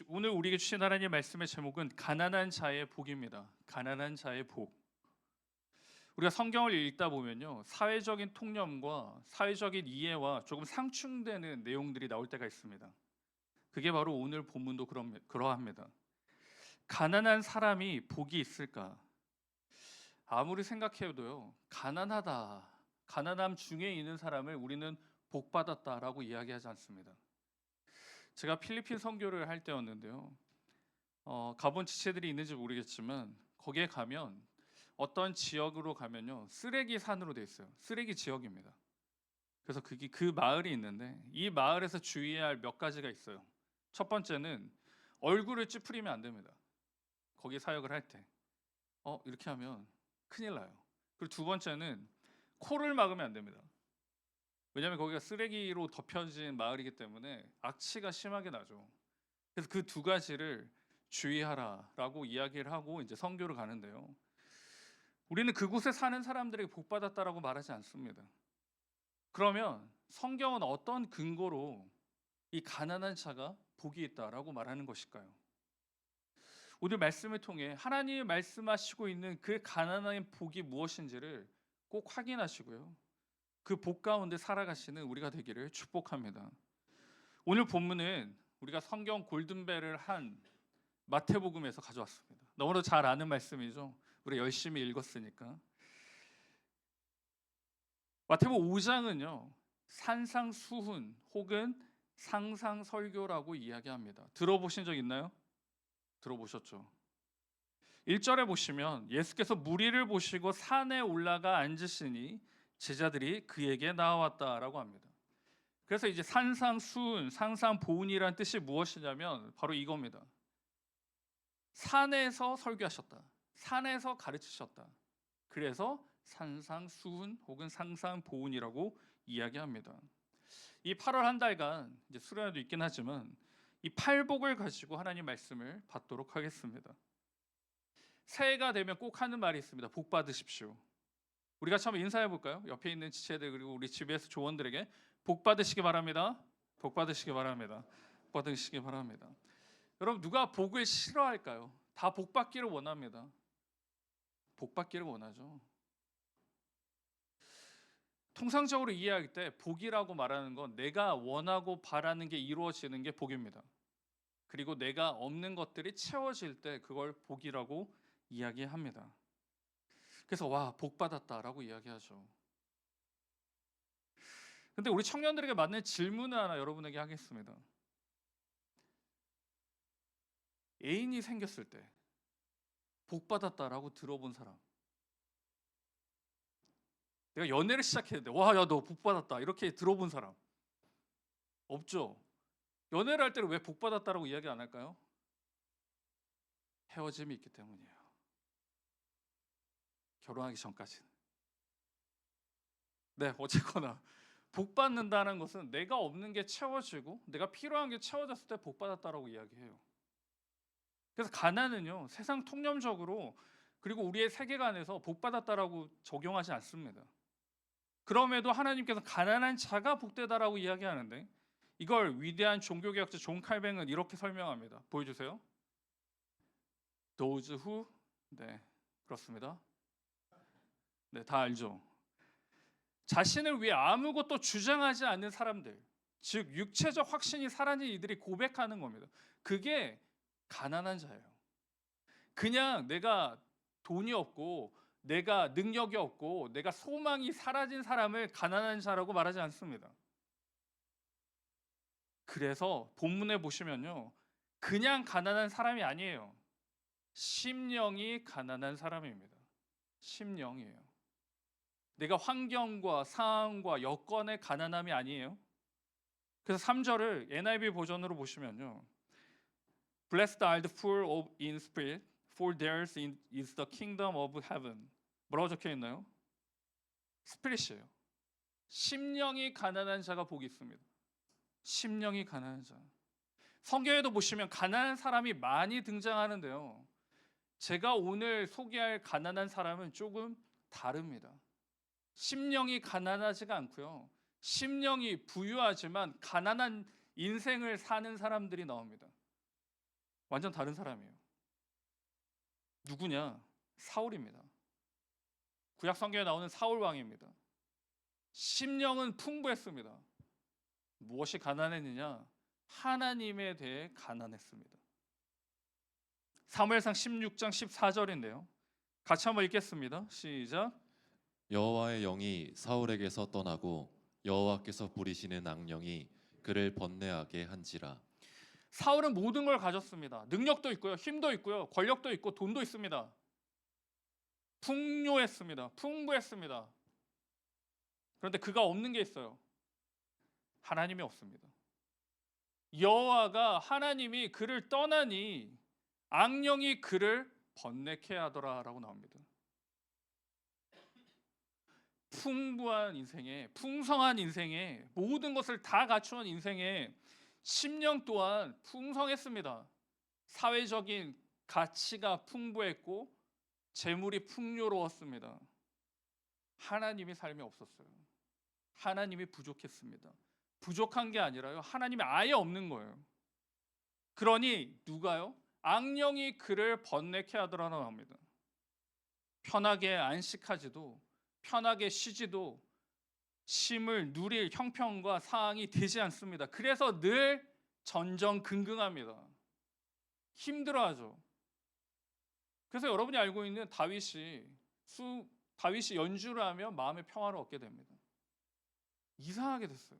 오늘 우리에게 주신 하나님의 말씀의 제목은 가난한 자의 복입니다. 가난한 자의 복. 우리가 성경을 읽다 보면요, 사회적인 통념과 사회적인 이해와 조금 상충되는 내용들이 나올 때가 있습니다. 그게 바로 오늘 본문도 그러합니다. 가난한 사람이 복이 있을까? 아무리 생각해도요, 가난함 중에 있는 사람을 우리는 복 받았다라고 이야기하지 않습니다. 제가 필리핀 선교를 할 때였는데요. 가본 지체들이 있는지 모르겠지만 거기에 가면 어떤 지역으로 가면요, 쓰레기 산으로 돼 있어요. 쓰레기 지역입니다. 그래서 그 마을이 있는데 이 마을에서 주의해야 할 몇 가지가 있어요. 첫 번째는 얼굴을 찌푸리면 안 됩니다. 거기 사역을 할 때. 이렇게 하면 큰일 나요. 그리고 두 번째는 코를 막으면 안 됩니다. 왜냐하면 거기가 쓰레기로 덮여진 마을이기 때문에 악취가 심하게 나죠. 그래서 그 두 가지를 주의하라라고 이야기를 하고 이제 선교를 가는데요. 우리는 그곳에 사는 사람들에게 복 받았다라고 말하지 않습니다. 그러면 성경은 어떤 근거로 이 가난한 자가 복이 있다라고 말하는 것일까요? 오늘 말씀을 통해 하나님이 말씀하시고 있는 그 가난한 복이 무엇인지를 꼭 확인하시고요. 그 복 가운데 살아가시는 우리가 되기를 축복합니다. 오늘 본문은 우리가 성경 골든벨을 한 마태복음에서 가져왔습니다. 너무나 잘 아는 말씀이죠. 우리 열심히 읽었으니까. 마태복음 5장은요. 산상수훈 혹은 상상설교라고 이야기합니다. 들어보신 적 있나요? 들어보셨죠? 1절에 보시면 예수께서 무리를 보시고 산에 올라가 앉으시니 제자들이 그에게 나왔다라고 합니다. 그래서 이제 산상수훈, 상상보훈이라는 뜻이 무엇이냐면 바로 이겁니다. 산에서 설교하셨다. 산에서 가르치셨다. 그래서 산상수훈 혹은 상상보훈이라고 이야기합니다. 이 8월 한 달간 이제 수련회도 있긴 하지만 이 팔복을 가지고 하나님 말씀을 받도록 하겠습니다. 새해가 되면 꼭 하는 말이 있습니다. 복 받으십시오. 우리가 한번 인사해 볼까요? 옆에 있는 지체들 그리고 우리 GBS 조원들에게 복 받으시기 바랍니다. 복 받으시기 바랍니다. 복 받으시기 바랍니다. 여러분 누가 복을 싫어할까요? 다 복 받기를 원합니다. 복 받기를 원하죠. 통상적으로 이해할 때 복이라고 말하는 건 내가 원하고 바라는 게 이루어지는 게 복입니다. 그리고 내가 없는 것들이 채워질 때 그걸 복이라고 이야기합니다. 그래서 와, 복 받았다라고 이야기하죠. 근데 우리 청년들에게 맞는 질문을 하나 여러분에게 하겠습니다. 애인이 생겼을 때 복 받았다라고 들어본 사람. 내가 연애를 시작했는데 와, 야, 너 복 받았다 이렇게 들어본 사람 없죠? 연애를 할 때는 왜 복 받았다라고 이야기 안 할까요? 헤어짐이 있기 때문이에요. 결혼하기 전까지는. 네, 어쨌거나 복 받는다는 것은 내가 없는 게 채워지고 내가 필요한 게 채워졌을 때 복 받았다라고 이야기해요. 그래서 가난은요, 세상 통념적으로 그리고 우리의 세계관에서 복 받았다라고 적용하지 않습니다. 그럼에도 하나님께서 가난한 자가 복되다라고 이야기하는데 이걸 위대한 종교개혁자 존 칼뱅은 이렇게 설명합니다. 보여주세요. Those who, 네, 그렇습니다. 네, 다 알죠. 자신을 위해 아무것도 주장하지 않는 사람들, 즉 육체적 확신이 사라진 이들이 고백하는 겁니다. 그게 가난한 자예요. 그냥 내가 돈이 없고 내가 능력이 없고 내가 소망이 사라진 사람을 가난한 자라고 말하지 않습니다. 그래서 본문에 보시면요, 그냥 가난한 사람이 아니에요. 심령이 가난한 사람입니다. 심령이에요. 내가 환경과 상황과 여건의 가난함이 아니에요. 그래서 3절을 NIV 버전으로 보시면요, Blessed are the poor in spirit, for theirs is the kingdom of heaven. 뭐라고 적혀 있나요? 스피릿이에요. 심령이 가난한 자가 복이 있습니다. 심령이 가난한 자. 성경에도 보시면 가난한 사람이 많이 등장하는데요. 제가 오늘 소개할 가난한 사람은 조금 다릅니다. 심령이 가난하지가 않고요. 심령이 부유하지만 가난한 인생을 사는 사람들이 나옵니다. 완전 다른 사람이에요. 누구냐? 사울입니다. 구약 성경에 나오는 사울 왕입니다. 심령은 풍부했습니다. 무엇이 가난했느냐? 하나님에 대해 가난했습니다. 사무엘상 16장 14절인데요. 같이 한번 읽겠습니다. 시작. 여호와의 영이 사울에게서 떠나고 여호와께서 부리시는 악령이 그를 번뇌하게 한지라. 사울은 모든 걸 가졌습니다. 능력도 있고요, 힘도 있고요, 권력도 있고 돈도 있습니다. 풍요했습니다. 풍부했습니다. 그런데 그가 없는 게 있어요. 하나님이 없습니다. 여호와가 하나님이 그를 떠나니 악령이 그를 번뇌케 하더라라고 나옵니다. 풍부한 인생에, 풍성한 인생에, 모든 것을 다 갖추은 인생에 심령 또한 풍성했습니다. 사회적인 가치가 풍부했고 재물이 풍요로웠습니다. 하나님의 삶이 없었어요. 하나님이 부족했습니다. 부족한 게 아니라요, 하나님이 아예 없는 거예요. 그러니 누가요? 악령이 그를 번뇌케 하더라라고 합니다. 편하게 안식하지도, 편하게 쉬지도, 쉼을 누릴 형편과 상황이 되지 않습니다. 그래서 늘 전전긍긍합니다. 힘들어하죠. 그래서 여러분이 알고 있는 다윗이 연주를 하면 마음의 평화를 얻게 됩니다. 이상하게 됐어요.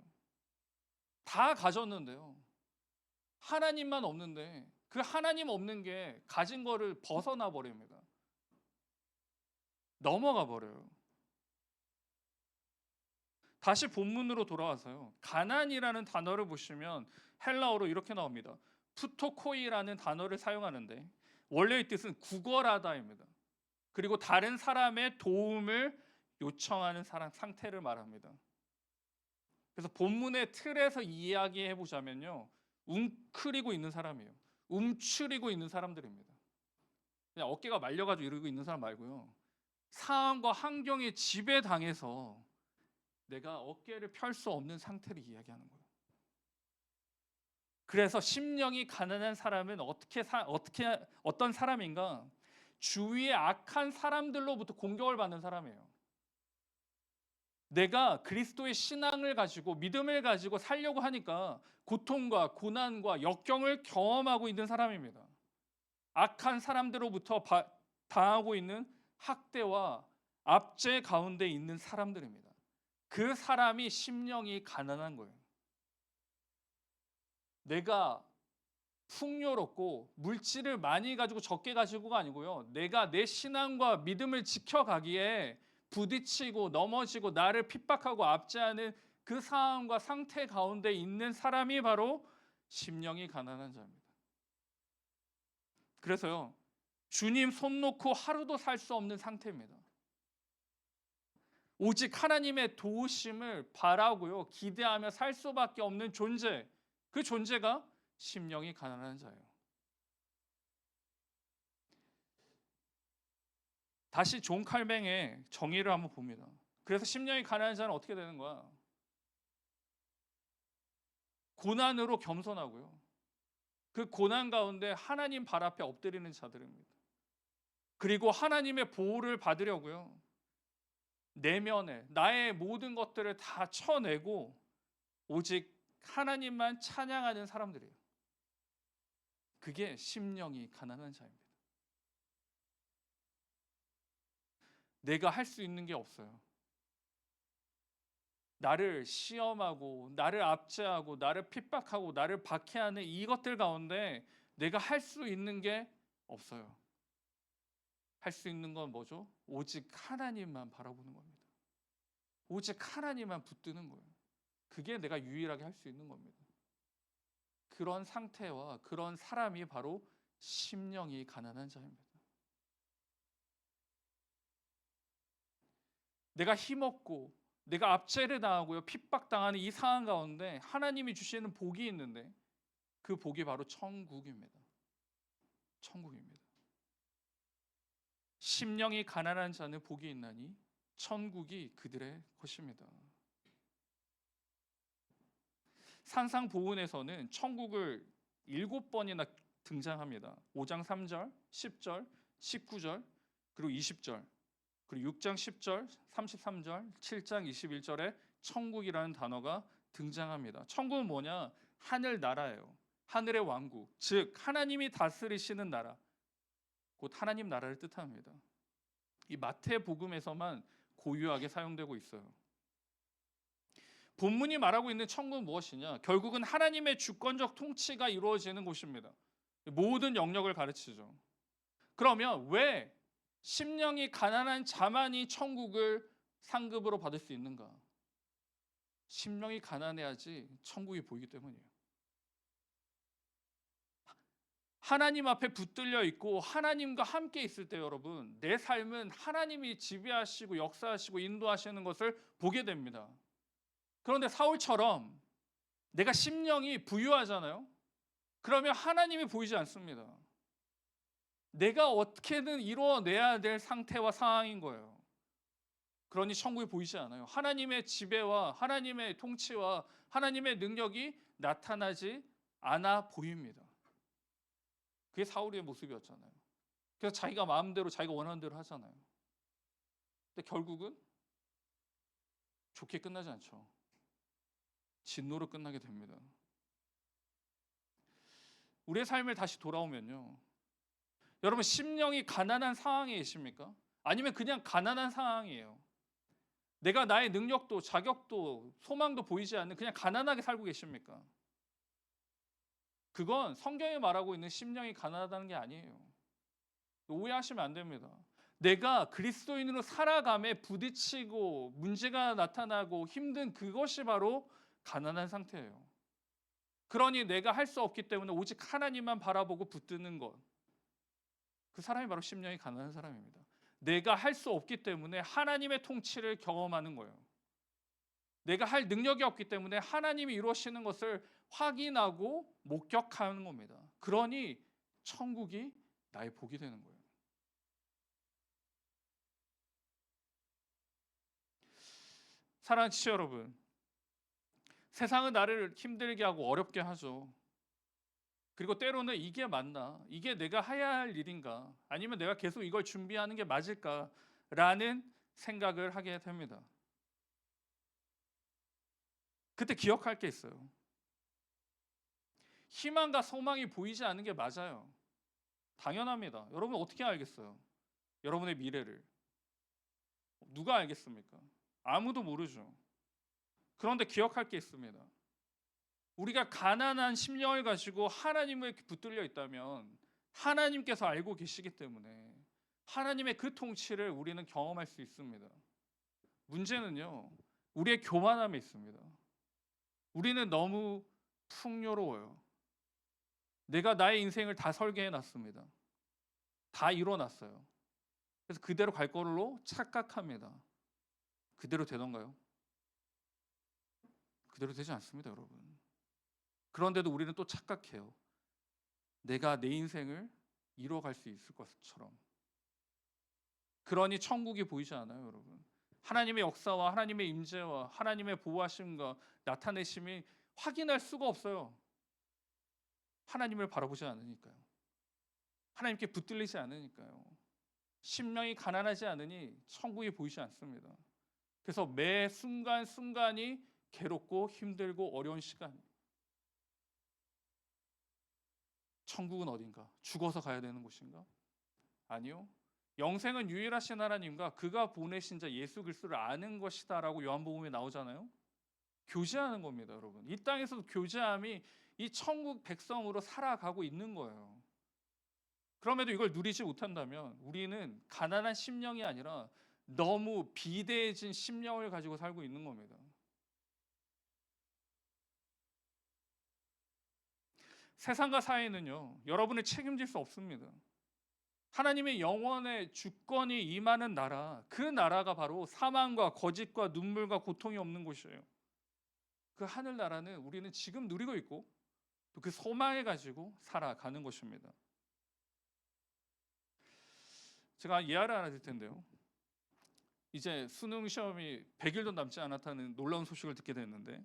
다 가졌는데요, 하나님만 없는데 그 하나님 없는 게 가진 거를 벗어나 버립니다. 넘어가 버려요. 다시 본문으로 돌아와서요, 가난이라는 단어를 보시면 헬라어로 이렇게 나옵니다. 푸토코이라는 단어를 사용하는데 원래의 뜻은 구걸하다입니다. 그리고 다른 사람의 도움을 요청하는 상태를 말합니다. 그래서 본문의 틀에서 이야기해 보자면요, 웅크리고 있는 사람이에요. 움츠리고 있는 사람들입니다. 그냥 어깨가 말려가지고 이러고 있는 사람 말고요, 상황과 환경에 지배당해서 내가 어깨를 펼 수 없는 상태를 이야기하는 거예요. 그래서 심령이 가난한 사람은 어떤 사람인가? 주위의 악한 사람들로부터 공격을 받는 사람이에요. 내가 그리스도의 신앙을 가지고 믿음을 가지고 살려고 하니까 고통과 고난과 역경을 경험하고 있는 사람입니다. 악한 사람들로부터 당하고 있는 학대와 압제 가운데 있는 사람들입니다. 그 사람이 심령이 가난한 거예요. 내가 풍요롭고 물질을 많이 가지고 적게 가지고가 아니고요, 내가 내 신앙과 믿음을 지켜가기에 부딪히고 넘어지고 나를 핍박하고 압제하는 그 상황과 상태 가운데 있는 사람이 바로 심령이 가난한 자입니다. 그래서요, 주님 손 놓고 하루도 살 수 없는 상태입니다. 오직 하나님의 도우심을 바라고요, 기대하며 살 수밖에 없는 존재, 그 존재가 심령이 가난한 자예요. 다시 존 칼뱅의 정의를 한번 봅니다. 그래서 심령이 가난한 자는 어떻게 되는 거야? 고난으로 겸손하고요, 그 고난 가운데 하나님 발 앞에 엎드리는 자들입니다. 그리고 하나님의 보호를 받으려고요, 내면에 나의 모든 것들을 다 쳐내고 오직 하나님만 찬양하는 사람들이에요. 그게 심령이 가난한 자입니다. 내가 할 수 있는 게 없어요. 나를 시험하고 나를 압제하고 나를 핍박하고 나를 박해하는 이것들 가운데 내가 할 수 있는 게 없어요. 할 수 있는 건 뭐죠? 오직 하나님만 바라보는 겁니다. 오직 하나님만 붙드는 거예요. 그게 내가 유일하게 할 수 있는 겁니다. 그런 상태와 그런 사람이 바로 심령이 가난한 자입니다. 내가 힘없고 내가 압제를 당하고요, 핍박당하는 이 상황 가운데 하나님이 주시는 복이 있는데 그 복이 바로 천국입니다. 천국입니다. 심령이 가난한 자는 복이 있나니 천국이 그들의 것입니다. 산상보훈에서는 천국을 7번이나 등장합니다. 5장 3절, 10절, 19절, 그리고 20절, 그리고 6장 10절, 33절, 7장 21절에 천국이라는 단어가 등장합니다. 천국은 뭐냐? 하늘 나라예요. 하늘의 왕국, 즉 하나님이 다스리시는 나라, 곧 하나님 나라를 뜻합니다. 이 마태복음에서만 고유하게 사용되고 있어요. 본문이 말하고 있는 천국은 무엇이냐? 결국은 하나님의 주권적 통치가 이루어지는 곳입니다. 모든 영역을 가르치죠. 그러면 왜 심령이 가난한 자만이 천국을 상급으로 받을 수 있는가? 심령이 가난해야지 천국이 보이기 때문이에요. 하나님 앞에 붙들려 있고 하나님과 함께 있을 때 여러분, 내 삶은 하나님이 지배하시고 역사하시고 인도하시는 것을 보게 됩니다. 그런데 사울처럼 내가 심령이 부유하잖아요. 그러면 하나님이 보이지 않습니다. 내가 어떻게든 이루어내야 될 상태와 상황인 거예요. 그러니 천국이 보이지 않아요. 하나님의 지배와 하나님의 통치와 하나님의 능력이 나타나지 않아 보입니다. 그게 사울의 모습이었잖아요. 그래서 자기가 마음대로 자기가 원하는 대로 하잖아요. 근데 결국은 좋게 끝나지 않죠. 진노로 끝나게 됩니다. 우리의 삶을 다시 돌아오면요, 여러분 심령이 가난한 상황에 계십니까? 아니면 그냥 가난한 상황이에요? 내가 나의 능력도 자격도 소망도 보이지 않는 그냥 가난하게 살고 계십니까? 그건 성경이 말하고 있는 심령이 가난하다는 게 아니에요. 오해하시면 안 됩니다. 내가 그리스도인으로 살아감에 부딪히고 문제가 나타나고 힘든 그것이 바로 가난한 상태예요. 그러니 내가 할 수 없기 때문에 오직 하나님만 바라보고 붙드는 것, 그 사람이 바로 심령이 가난한 사람입니다. 내가 할 수 없기 때문에 하나님의 통치를 경험하는 거예요. 내가 할 능력이 없기 때문에 하나님이 이루시는 것을 확인하고 목격하는 겁니다. 그러니 천국이 나의 복이 되는 거예요. 사랑하는 지체 여러분, 세상은 나를 힘들게 하고 어렵게 하죠. 그리고 때로는 이게 맞나? 이게 내가 해야 할 일인가? 아니면 내가 계속 이걸 준비하는 게 맞을까? 라는 생각을 하게 됩니다. 그때 기억할 게 있어요. 희망과 소망이 보이지 않는 게 맞아요. 당연합니다. 여러분 어떻게 알겠어요? 여러분의 미래를. 누가 알겠습니까? 아무도 모르죠. 그런데 기억할 게 있습니다. 우리가 가난한 심령을 가지고 하나님을 붙들려 있다면 하나님께서 알고 계시기 때문에 하나님의 그 통치를 우리는 경험할 수 있습니다. 문제는요, 우리의 교만함에 있습니다. 우리는 너무 풍요로워요. 내가 나의 인생을 다 설계해 놨습니다. 다 이뤄놨어요. 그래서 그대로 갈 걸로 착각합니다. 그대로 되던가요? 그대로 되지 않습니다, 여러분. 그런데도 우리는 또 착각해요. 내가 내 인생을 이뤄갈 수 있을 것처럼. 그러니 천국이 보이지 않아요, 여러분. 하나님의 역사와 하나님의 임재와 하나님의 보호하심과 나타내심이 확인할 수가 없어요. 하나님을 바라보지 않으니까요. 하나님께 붙들리지 않으니까요. 심령이 가난하지 않으니 천국이 보이지 않습니다. 그래서 매 순간순간이 괴롭고 힘들고 어려운 시간. 천국은 어딘가? 죽어서 가야 되는 곳인가? 아니요. 영생은 유일하신 하나님과 그가 보내신 자 예수 그리스도를 아는 것이다라고 요한복음에 나오잖아요. 교제하는 겁니다, 여러분. 이 땅에서도 교제함이 이 천국 백성으로 살아가고 있는 거예요. 그럼에도 이걸 누리지 못한다면 우리는 가난한 심령이 아니라 너무 비대해진 심령을 가지고 살고 있는 겁니다. 세상과 사회는요, 여러분을 책임질 수 없습니다. 하나님의 영원의 주권이 임하는 나라, 그 나라가 바로 사망과 거짓과 눈물과 고통이 없는 곳이에요. 그 하늘나라는 우리는 지금 누리고 있고 또 그 소망을 가지고 살아가는 것입니다. 제가 예화를 하나 드릴 텐데요. 이제 수능 시험이 100일도 남지 않았다는 놀라운 소식을 듣게 됐는데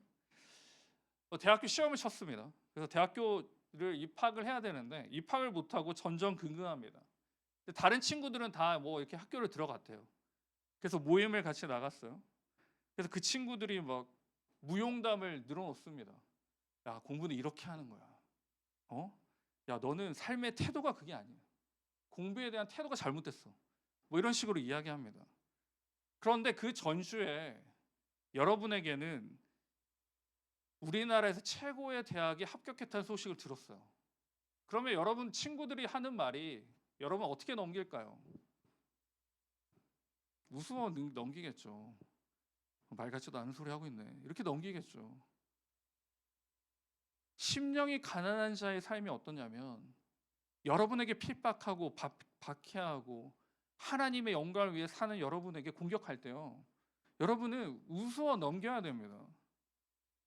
대학교 시험을 쳤습니다. 그래서 대학교 입학을 해야 되는데 입학을 못하고 전전긍긍합니다. 근데 다른 친구들은 다 뭐 이렇게 학교를 들어갔대요. 그래서 모임을 같이 나갔어요. 그래서 그 친구들이 막 무용담을 늘어놓습니다. 야, 공부는 이렇게 하는 거야. 어? 야, 너는 삶의 태도가 그게 아니야. 공부에 대한 태도가 잘못됐어. 뭐 이런 식으로 이야기합니다. 그런데 그 전주에 여러분에게는 우리나라에서 최고의 대학에 합격했다는 소식을 들었어요. 그러면 여러분 친구들이 하는 말이 여러분 어떻게 넘길까요? 웃으며 넘기겠죠. 말 같지도 않은 소리 하고 있네. 이렇게 넘기겠죠. 심령이 가난한 자의 삶이 어떠냐면 여러분에게 핍박하고 박해하고 하나님의 영광을 위해 사는 여러분에게 공격할 때요. 여러분은 웃어 넘겨야 됩니다.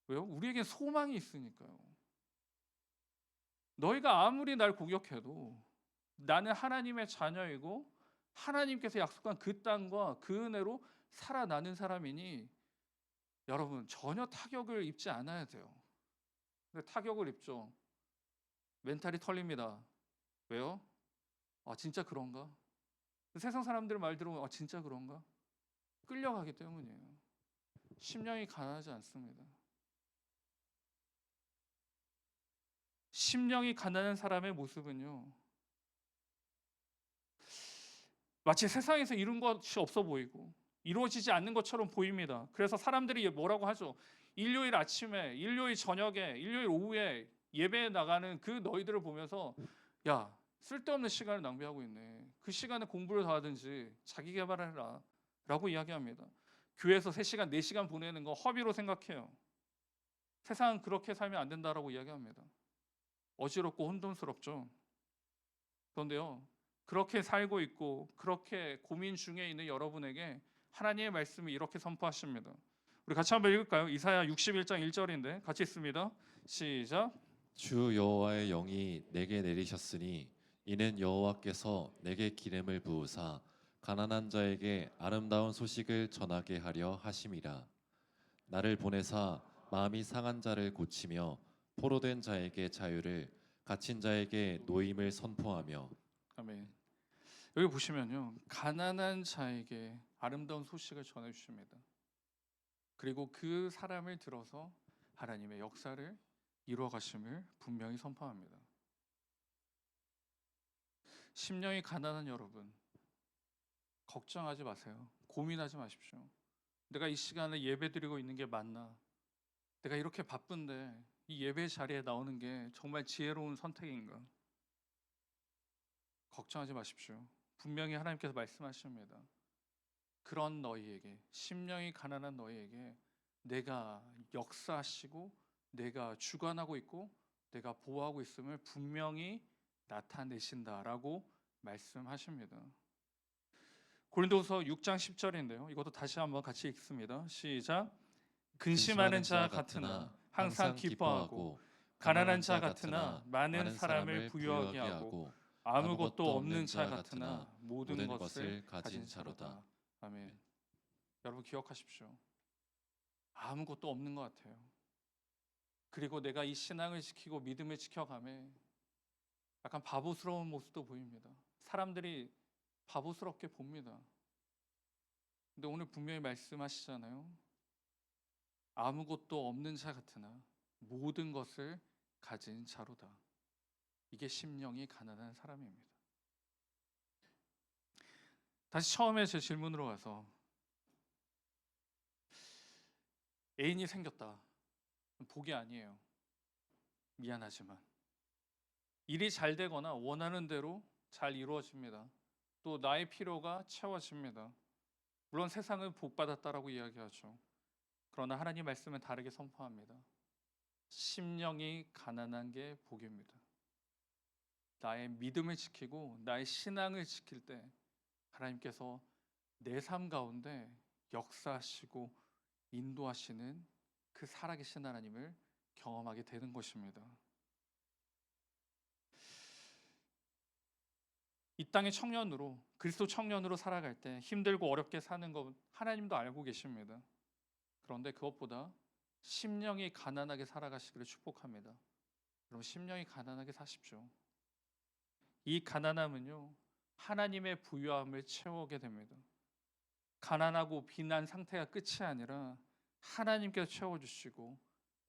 왜요? 우리에겐 소망이 있으니까요. 너희가 아무리 날 공격해도 나는 하나님의 자녀이고 하나님께서 약속한 그 땅과 그 은혜로 살아나는 사람이니 여러분 전혀 타격을 입지 않아야 돼요. 근데 타격을 입죠. 멘탈이 털립니다. 왜요? 아 진짜 그런가? 세상 사람들 말 들으면 아 진짜 그런가? 끌려가기 때문이에요. 심령이 가난하지 않습니다. 심령이 가난한 사람의 모습은요. 마치 세상에서 이룬 것이 없어 보이고 이루어지지 않는 것처럼 보입니다. 그래서 사람들이 뭐라고 하죠? 일요일 아침에, 일요일 저녁에, 일요일 오후에 예배에 나가는 그 너희들을 보면서 야, 쓸데없는 시간을 낭비하고 있네. 그 시간에 공부를 더 하든지 자기 개발을 해라. 라고 이야기합니다. 교회에서 3시간, 4시간 보내는 거 허비로 생각해요. 세상은 그렇게 살면 안 된다라고 이야기합니다. 어지럽고 혼돈스럽죠. 그런데요. 그렇게 살고 있고 그렇게 고민 중에 있는 여러분에게 하나님의 말씀이 이렇게 선포하십니다. 우리 같이 한번 읽을까요? 이사야 61장 1절인데 같이 읽습니다. 시작. 주 여호와의 영이 내게 내리셨으니 이는 여호와께서 내게 기름을 부으사 가난한 자에게 아름다운 소식을 전하게 하려 하심이라. 나를 보내사 마음이 상한 자를 고치며 포로된 자에게 자유를 갇힌 자에게 노임을 선포하며. 아멘. 여기 보시면요. 가난한 자에게 아름다운 소식을 전해 주십니다. 그리고 그 사람을 들어서 하나님의 역사를 이루어 가심을 분명히 선포합니다. 심령이 가난한 여러분, 걱정하지 마세요. 고민하지 마십시오. 내가 이 시간에 예배드리고 있는 게 맞나? 내가 이렇게 바쁜데 이 예배 자리에 나오는 게 정말 지혜로운 선택인가? 걱정하지 마십시오. 분명히 하나님께서 말씀하십니다. 그런 너희에게, 심령이 가난한 너희에게 내가 역사하시고 내가 주관하고 있고 내가 보호하고 있음을 분명히 나타내신다라고 말씀하십니다. 고린도후서 6장 10절인데요. 이것도 다시 한번 같이 읽습니다. 시작. 근심하는 자 같으나 항상 기뻐하고 가난한 자 같으나 많은 사람을 부유하게 하고 아무것도 없는 자 같으나 모든 것을 가진 자로다. 아멘. 여러분 기억하십시오. 아무것도 없는 것 같아요. 그리고 내가 이 신앙을 지키고 믿음을 지켜가며 약간 바보스러운 모습도 보입니다. 사람들이 바보스럽게 봅니다. 근데 오늘 분명히 말씀하시잖아요. 아무것도 없는 자 같으나 모든 것을 가진 자로다. 이게 심령이 가난한 사람입니다. 다시 처음에 제 질문으로 와서 애인이 생겼다. 복이 아니에요. 미안하지만 일이 잘 되거나 원하는 대로 잘 이루어집니다. 또 나의 필요가 채워집니다. 물론 세상은 복 받았다라고 이야기하죠. 그러나 하나님 말씀은 다르게 선포합니다. 심령이 가난한 게 복입니다. 나의 믿음을 지키고 나의 신앙을 지킬 때 하나님께서 내 삶 가운데 역사하시고 인도하시는 그 살아계신 하나님을 경험하게 되는 것입니다. 이 땅의 청년으로 그리스도 청년으로 살아갈 때 힘들고 어렵게 사는 것 하나님도 알고 계십니다. 그런데 그것보다 심령이 가난하게 살아가시기를 축복합니다. 그럼 심령이 가난하게 사십시오. 이 가난함은요, 하나님의 부유함을 채우게 됩니다. 가난하고 빈한 상태가 끝이 아니라 하나님께서 채워주시고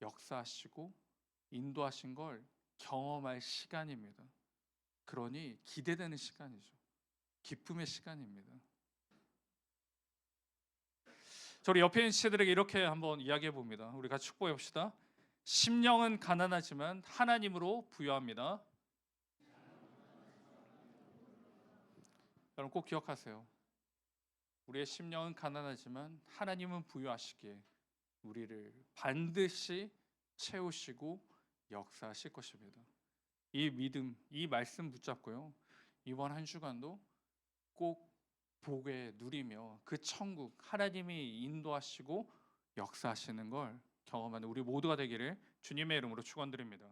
역사하시고 인도하신 걸 경험할 시간입니다. 그러니 기대되는 시간이죠. 기쁨의 시간입니다. 저희 옆에 있는 지체들에게 이렇게 한번 이야기해 봅니다. 우리 같이 축복해 봅시다. 심령은 가난하지만 하나님으로 부유합니다. 여러분 꼭 기억하세요. 우리의 심령은 가난하지만 하나님은 부유하시기에 우리를 반드시 채우시고 역사하실 것입니다. 이 믿음, 이 말씀 붙잡고요. 이번 한 주간도 꼭 복에 누리며 그 천국 하나님이 인도하시고 역사하시는 걸 경험하는 우리 모두가 되기를 주님의 이름으로 축원드립니다.